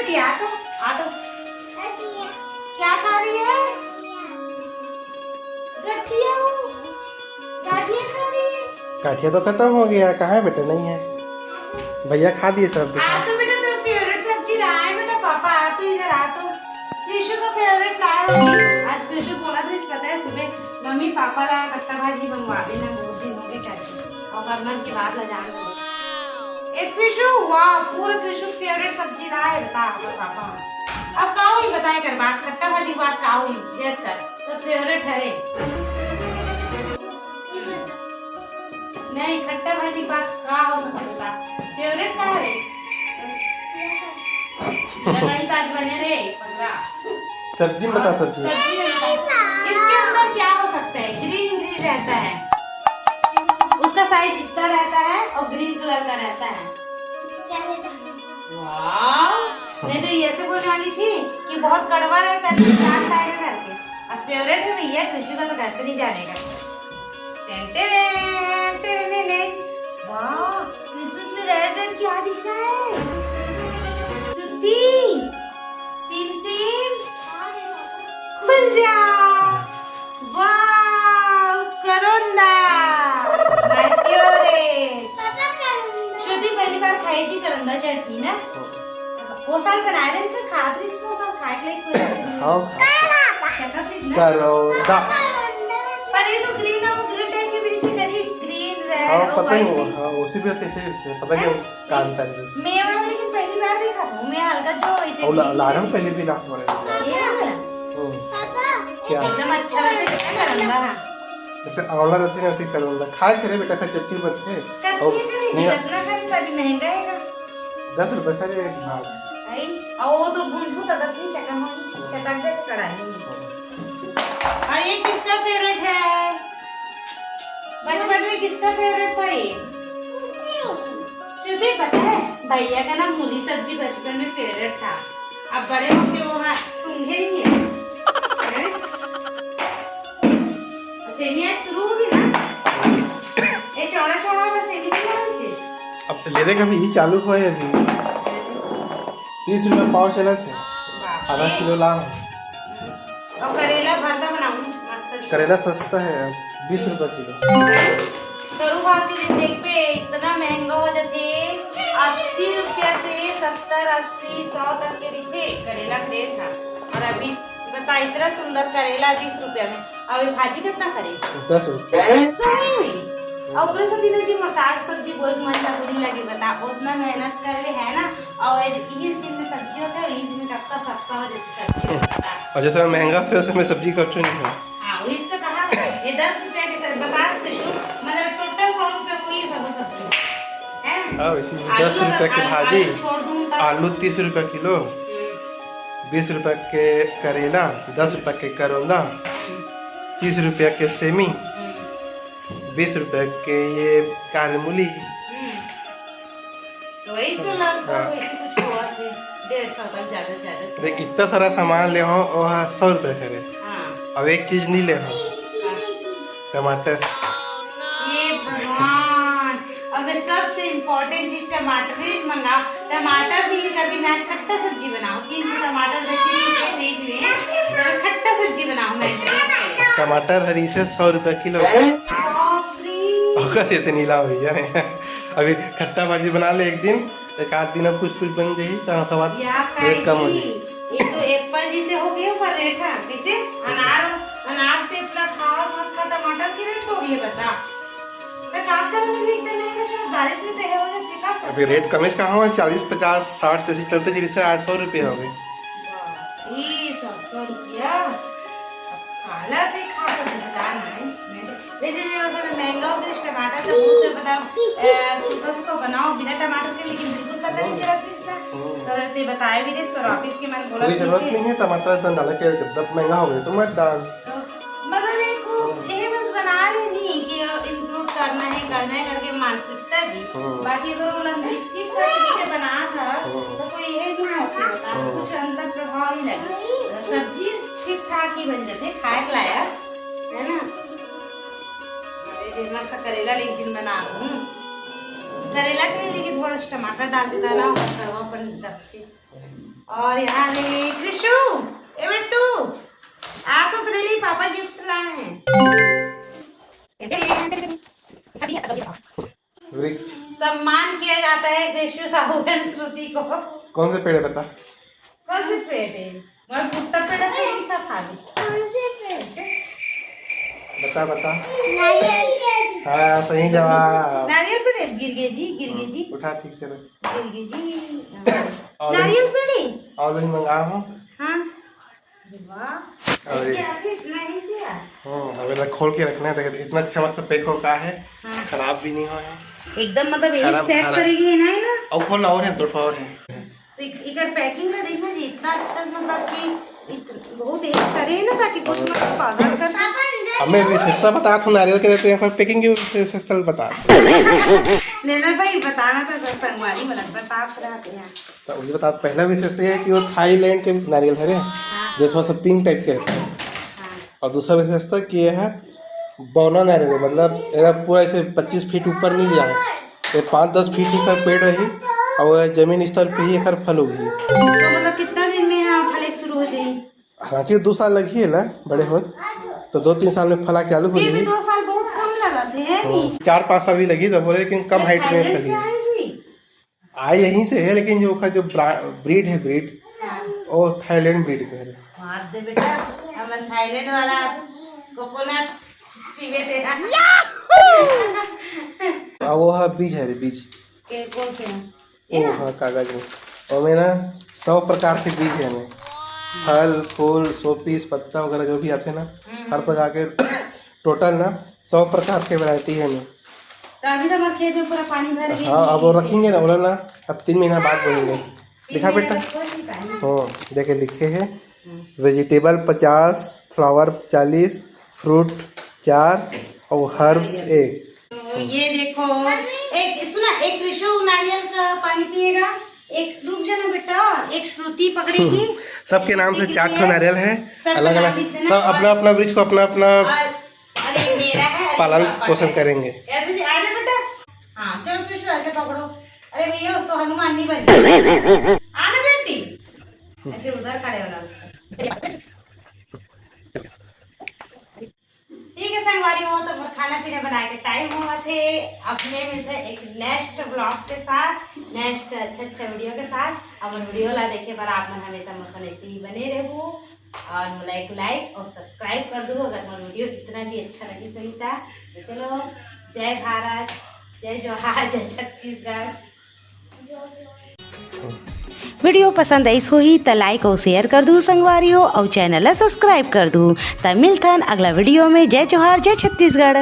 बेटी आ तो क्या खा रही है? गठिया खा रही है। गाठिया तो खत्म हो गया, कहाँ है बेटा? नहीं है, भैया खा दिए सब। आ तो बेटा तो फेवरेट सब्जी रहा है बेटा। पापा आ तो इधर आ तो। कृषु का फेवरेट लाया होगी। आज कृषु बोला था, पता है सुबह मम्मी पापा लाया कट्टा भाजी बनवा देना, बहुत दिन हो गए करके और गरमन की बात लगा ए कृषु। वाह, पूरा कृषु फेवरेट सब्जी रहा है बता पापा। अब का हुई बताए कर बात, कट्टा भाजी बात का हुई गैस कर तो फेवरेट है रे। नहीं खट्टा भाजी बात का हो सकता फेवरेट का है रे। लकड़ी ताज बने रे 15 सब्जी में बता, सब्जी इसके अंदर क्या हो सकता है? ग्रीन ग्रीन रहता है, उसका साइज इतना रहता है और ग्रीन कलर का रहता है। वाह, मैं तो ये से बोलने वाली थी कि बहुत कड़वा रहता है, चाट खाएगा करके। अब फेवरेट है भैया कृषि का, तो कैसे नहीं जानेगा। वाह, क्रिसमस में रेड रेड क्या दिख रहा है? सीम सीम खुल जा। वाह, करोंदा श्रुति पहली बार खाई थी करोंदा चटनी ना। वो साल बनाए थे तो खाते इसको सब खाए ले करोंदा। पर ये तो ग्रीन और ग्रीन टाइप की भी थी, ग्रीन रेड पता नहीं, हाँ उसी भी ऐसे भी पता नहीं का अंतर है। मैं वाला लेकिन पहली बार देखा था मैं, हल्का जो ऐसे और ला रहा हूं पहले भी ला क्या एकदम अच्छा लगता है करोंदा। जैसे आंवला रहती है उसी करोंदा खाए करे बेटा, खा चटनी बनती है। कितना खाने का भी महंगा है 10 रुपए करे एक भाग। और वो तो भूंजू तब इतनी चटन चटक जैसे कढ़ाई में। और ये किसका फेवरेट है? बचपन में किसका फेवरेट था ये? तुझे पता है भैया का ना मूली सब्जी बचपन में फेवरेट था। अब बड़े होके वो हाँ सूंघे नहीं है। सेमिया शुरू होगी ना, ये चौड़ा चौड़ा वाला सेमी नहीं लाओगे? अब तो लेने का भी ही चालू हुआ है अभी। 30 रुपए पाव चला थे, आधा किलो ला। और करेला भरता बनाऊं मस्त। करेला सस्ता है 20 रुपए किलो। करू भाव के दिन देख पे इतना महंगा हो जाते 80 रुपया से 70 80 100 तक के दिखे करेला प्लेट था। और अभी बता इतना सुंदर करेला 20 रुपया में। अब ये भाजी कितना खरीद? 10 रुपये। सही में। और ऊपर से दिन जी मसाला सब्जी बहुत मन बुरी लगी बता, उतना मेहनत कर ले है ना। और इस दिन में सब्जी होता है, इस दिन में कब सस्ता हो जाती सब्जी। और जैसे महंगा था वैसे में सब्जी का ऑप्शन नहीं है। हाँ वही तो कहा ये 10 रुपया के सर बता मतलब टोटल 100 रुपया कोई सब सब्जी है। हाँ वैसे 10 रुपए की भाजी, आलू 30 रुपए किलो, 20 रुपए के करेला, 10 रुपए के करोंदा, 30 रुपए के सेमी, 20 रुपए के ये कारेमूली। तो वही तो लगता है वैसे कुछ और है 150 तक ज्यादा देख इतना सारा सामान ले हो और 100 रुपए करे। हाँ अब एक चीज नहीं ले हो, टमाटर। ये भगवान, अब सबसे इम्पोर्टेंट चीज टमाटर ही मंगाओ। टमाटर भी करके मैं आज खट्टा सब्जी बनाऊं, 300 टमाटर देख ले खट्टा सब्जी बनाऊं मैं। टमाटर हरी से 100 रुपए किलो। कैसे नीला भैया अभी खट्टा भाजी बना ले एक दिन, एक आध दिन अब कुछ कुछ बन जाएगी तो बाद रेट कम हो जाएगी। ये तो एप्पल जी से हो गया पर रेट है कैसे? अनार से इतना खाओ टमाटर की रेट हो गई है बता। बारिश में तो हो जाती का अभी रेट कम कहाँ हुआ 40 50 60 जैसे चलते जैसे आज 100 रुपये हो गए। ये 100 रुपया काला देखा तो बताना है। जैसे महंगा हो गया टमाटर का दूध बताओ उसको बनाओ बिना टमाटर के, लेकिन बिल्कुल पता नहीं चला इसका। तो बताए भी तो ऑफिस के मैंने बोला कोई जरूरत नहीं है टमाटर इतना डाला के, जब महंगा हो गया तो मत डाल। मतलब ये बस बना लेनी कि इंक्लूड करना है करके मानसिकता जी। बाकी तो इसकी बना था तो कोई ये नहीं होता, कुछ अंदर प्रभाव नहीं लगा। सब्जी ठीक ठाक ही बन जाते, खाए लाया है ना। मस्त करेला एक दिन बना दूँ करेला के लिए देखिए थोड़ा सा टमाटर डाल देता ना कड़वापन दब के। और यहाँ है कृषु, ए बिट्टू आ तो तेरे लिए पापा गिफ्ट लाए हैं। वृक्ष सम्मान किया जाता है कृषु साहू और श्रुति को। कौन से पेड़ है बता? कौन से पेड़ है? मैं कुत्ता पेड़ से लिखा था। कौन से पेड़ से? बता बता। हाँ सही जवाब। नारियल पेड़ गिर गए जी, गिर गए जी, उठा ठीक से रख। गिर गए जी। नारियल पेड़ ऑरेंज मंगाया हूँ। हाँ वाह, और इसके आगे इतना ही से यार। अभी खोल के रखना है। देख इतना अच्छा मस्त पैक हो का है। हाँ। खराब भी नहीं हो है एकदम मतलब ये खराब- पैक खराब। करेगी ना है ना। और खोल और है तो और है। तो इधर पैकिंग का देखना जी इतना अच्छा मतलब कि बहुत एक करे ना ताकि कुछ मतलब पागल कर। हमें विशेषता बता तू नारियल के देते हैं पैकिंग की विशेषता बता। लेना भाई बताना था सर संगवारी मतलब बता रहे हैं। तो मुझे बता पहला विशेषता ये है कि वो थाईलैंड के नारियल है रे, जो थोड़ा सा पिंक टाइप के रहते हैं। और दूसरा विशेषता कि ये है बौना नारियल है, मतलब ये पूरा ऐसे 25 फीट ऊपर नहीं गया है, ये 5-10 फीट ऊपर पेड़ रही और जमीन स्तर पे ही एक फल होगी। तो मतलब कितना दिन में यहाँ फल शुरू हो जाए? हालांकि 2 साल लगी है ना बड़े हो, तो 2-3 साल में फला चालू हो फिर भी जाएगी। 2 साल बहुत कम लगाते हैं नहीं? 4-5 साल भी लगी तो बोले, लेकिन कम हाइट में थाईलैंड फली से आए जी? आई यहीं से है, लेकिन जो जो ब्रीड है ब्रीड वो थाईलैंड ब्रीड का है। मार दे बेटा, हम थाईलैंड वाला कोकोनट पीवे तेरा। और वो है बीज है रे बीज, के कौन से हैं? ओ हाँ कागज में, और में ना 100 प्रकार के बीज है हमें, फल फूल शोपीस पत्ता वगैरह जो भी आते हैं ना हर प्रकार के टोटल ना 100 प्रकार के वैरायटी है हमें। तो अभी तो हमारे खेत में पूरा पानी भर गया। हाँ अब वो रखेंगे ना बोला ना, अब 3 महीना बाद बोलेंगे। लिखा बेटा? हाँ देखे लिखे है वेजिटेबल 50, फ्लावर 40, फ्रूट 4 और हर्ब्स 1। तो ये देखो एक सुना, एक कृषु नारियल का पानी पिएगा, एक रुक जाना बेटा, एक श्रुति पकड़ेगी। सबके नाम से 4 ठो नारियल है सबका अलग नाम अलग, लिख देना। सब अपना अपना वृक्ष को अपना अपना अरे मेरा है, अरे पालन पापा पोषण है। करेंगे। ऐसे जी आ जा बेटा। हाँ चलो कृषु ऐसे पकड़ो। अरे भैया उसको हनुमान नहीं बनना। आना बेटी, अच्छा उधर खड़े होना उसका। ठीक है संगवारी हो तो खाना पीना बनाए के टाइम हुआ थे। अपने मिलते हैं एक नेक्स्ट ब्लॉग के साथ, नेक्स्ट अच्छा वीडियो के साथ। अब वीडियो ला देखे पर आप मन हमेशा मसन ऐसे ही बने रहू और लाइक और सब्सक्राइब कर दो अगर मोर वीडियो इतना भी अच्छा लगे सही था। तो चलो जय भारत, जय जोहार, जय छत्तीसगढ़। वीडियो पसंद आई ही तो लाइक और शेयर कर दूँ संगवारी हो और चैनल सब्सक्राइब कर दूँ। तब मिलथन अगला वीडियो में। जय जोहार, जय छत्तीसगढ़।